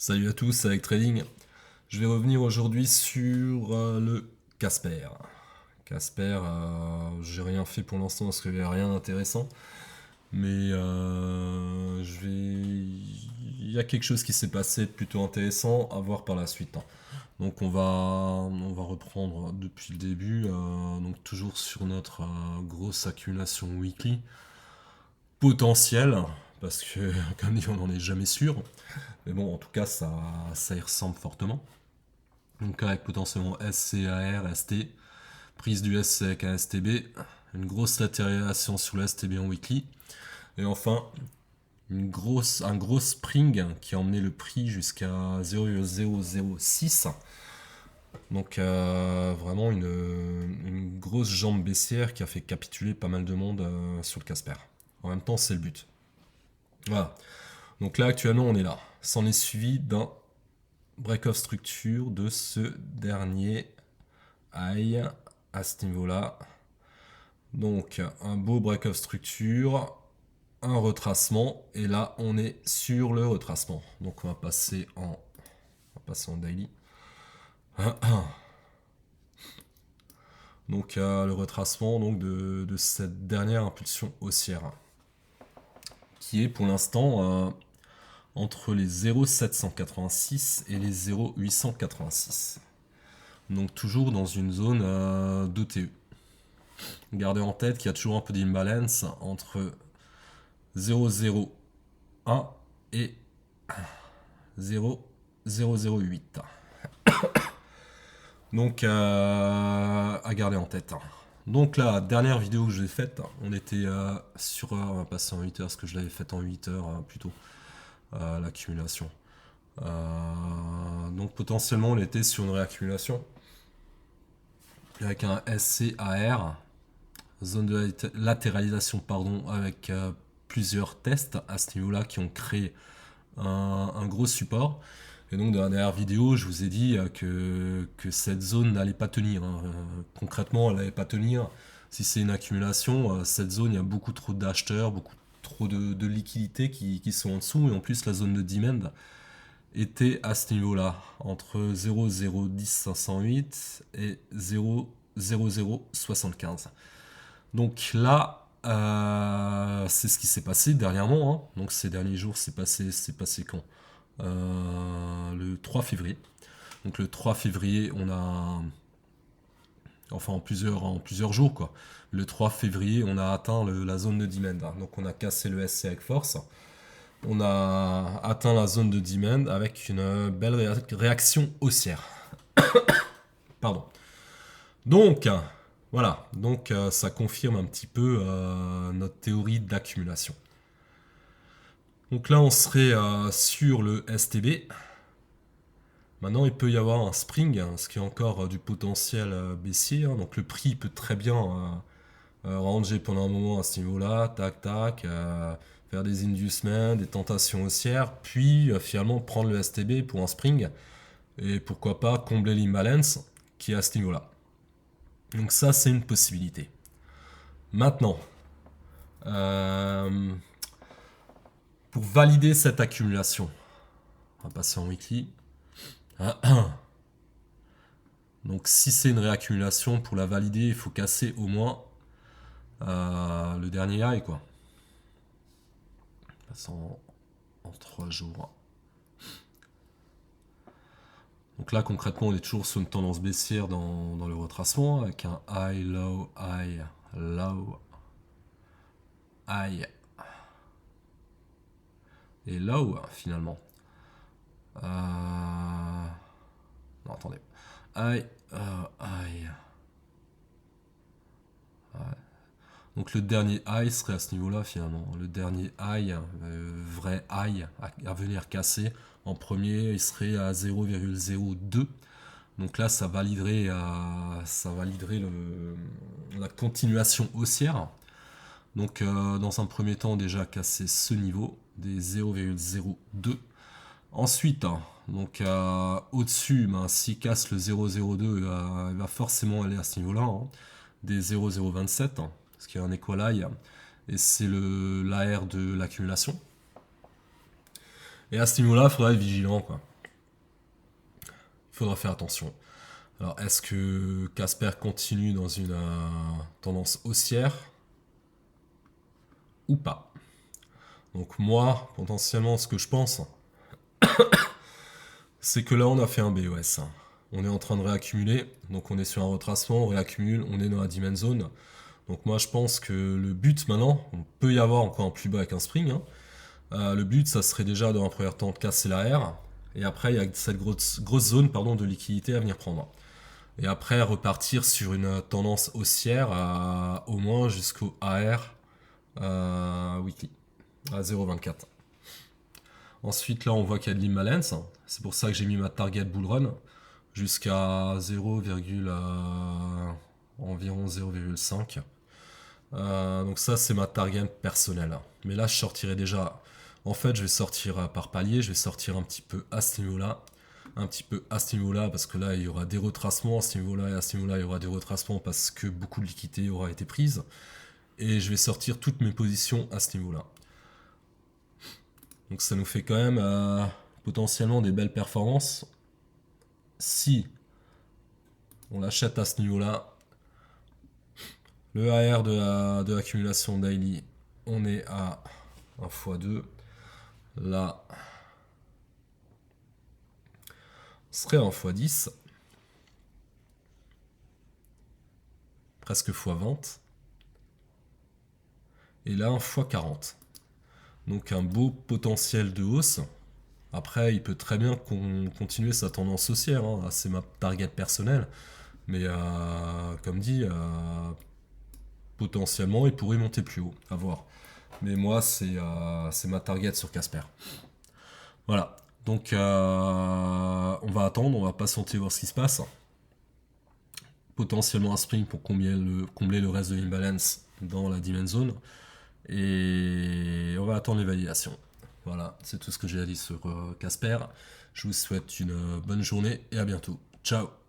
Salut à tous, avec Trading. Je vais revenir aujourd'hui sur le Casper. Casper, j'ai rien fait pour l'instant parce qu'il n'y a rien d'intéressant. Mais il y a quelque chose qui s'est passé de plutôt intéressant à voir par la suite, hein. Donc on va reprendre depuis le début, donc toujours sur notre grosse accumulation weekly potentielle, parce que comme dit on n'en est jamais sûr. Mais bon, en tout cas, ça y ressemble fortement. Donc avec potentiellement SCAR, ST, prise du SC avec un STB, une grosse latéralisation sous le STB en weekly, et enfin un gros spring qui a emmené le prix jusqu'à 0,006. Donc vraiment une grosse jambe baissière qui a fait capituler pas mal de monde sur le Casper. En même temps, c'est le but. Voilà. Donc là, actuellement, on est là. S'en est suivi d'un break-off structure de ce dernier high à ce niveau-là. Donc un beau break-off structure, un retracement, et là on est sur le retracement. Donc on va passer en daily. Donc le retracement donc, de cette dernière impulsion haussière, qui est pour l'instant entre les 0,786 et les 0,886. Donc toujours dans une zone d'OTE. Gardez en tête qu'il y a toujours un peu d'imbalance entre 0,01 et 0,008. Donc à garder en tête. Donc la dernière vidéo que j'ai faite, on était sur... on va passer en 8 heures, parce que je l'avais faite en 8 heures plutôt, l'accumulation. Donc potentiellement on était sur une réaccumulation avec un SCAR, zone de latéralisation, pardon, avec plusieurs tests à ce niveau-là qui ont créé un gros support. Et donc dans la dernière vidéo, je vous ai dit que cette zone n'allait pas tenir, hein. Concrètement, elle n'allait pas tenir. Si c'est une accumulation, cette zone, il y a beaucoup trop d'acheteurs, beaucoup trop de liquidités qui sont en dessous. Et en plus, la zone de demand était à ce niveau-là, entre 0,010,508 et 0,0075. Donc là, c'est ce qui s'est passé dernièrement, hein. Donc ces derniers jours, c'est passé quand le 3 février. Donc le 3 février, on a... Enfin en plusieurs jours, quoi. Le 3 février, on a atteint la zone de demand, hein. Donc on a cassé le SC avec force. On a atteint la zone de demand avec une belle réaction haussière. Pardon. Donc, voilà. Donc ça confirme un petit peu notre théorie d'accumulation. Donc là, on serait sur le STB. Maintenant, il peut y avoir un spring, hein, ce qui est encore du potentiel baissier, hein. Donc le prix peut très bien ranger pendant un moment à ce niveau-là, tac, tac, faire des inducements, des tentations haussières, puis finalement prendre le STB pour un spring, et pourquoi pas combler l'imbalance qui est à ce niveau-là. Donc ça, c'est une possibilité. Maintenant, pour valider cette accumulation, on va passer en weekly. Donc si c'est une réaccumulation, pour la valider, il faut casser au moins le dernier high, quoi. Passant en 3 jours. Donc là, concrètement, on est toujours sur une tendance baissière dans le retracement, avec un high, low, high, low, high et low, finalement. Non, attendez. High, high. Ouais. Donc le dernier high serait à ce niveau-là, finalement. Le dernier high, vrai high, à venir casser. En premier, il serait à 0,02. Donc là, ça validerait la continuation haussière. Donc dans un premier temps, déjà casser ce niveau des 0,02. Ensuite, hein, donc au-dessus, s'il casse le 0,02, il va forcément aller à ce niveau-là, hein, des 0,027, hein, ce qui est un equal high, et c'est l'AR de l'accumulation. Et à ce niveau-là, il faudra être vigilant, quoi. il faudra faire attention. Alors, est-ce que Casper continue dans une tendance haussière ou pas? Donc moi, potentiellement, ce que je pense, c'est que là, on a fait un BOS. On est en train de réaccumuler, donc on est sur un retracement, on réaccumule, on est dans la demand zone. Donc moi, je pense que le but maintenant, on peut y avoir encore un plus bas avec un spring. Le but, ça serait déjà dans un premier temps de casser la R, et après, il y a cette grosse zone de liquidité à venir prendre. Et après, repartir sur une tendance haussière au moins jusqu'au AR weekly, à 0,24. Ensuite, là, on voit qu'il y a de l'imbalance. C'est pour ça que j'ai mis ma target bull run jusqu'à 0, environ 0,5. Donc ça, c'est ma target personnelle. Mais là, je sortirai déjà... En fait, je vais sortir par palier. Je vais sortir un petit peu à ce niveau-là. Un petit peu à ce niveau-là, parce que là, il y aura des retracements. À ce niveau-là et à ce niveau-là, il y aura des retracements parce que beaucoup de liquidité aura été prise. Et je vais sortir toutes mes positions à ce niveau-là. Donc ça nous fait quand même potentiellement des belles performances. Si on l'achète à ce niveau-là, le AR de l'accumulation daily, on est à 1 x 2. Là, on serait en x 10. Presque x 20. Et là, 1 x 40. Donc un beau potentiel de hausse. Après, il peut très bien continuer sa tendance haussière. C'est ma target personnelle. Mais comme dit, potentiellement, il pourrait monter plus haut. À voir. Mais moi, c'est ma target sur Casper. Voilà. Donc, on va attendre. On va patienter voir ce qui se passe. Potentiellement un spring pour combler le reste de l'imbalance dans la demand zone. Et on va attendre les validations. Voilà, c'est tout ce que j'ai à dire sur Casper. Je vous souhaite une bonne journée et à bientôt. Ciao!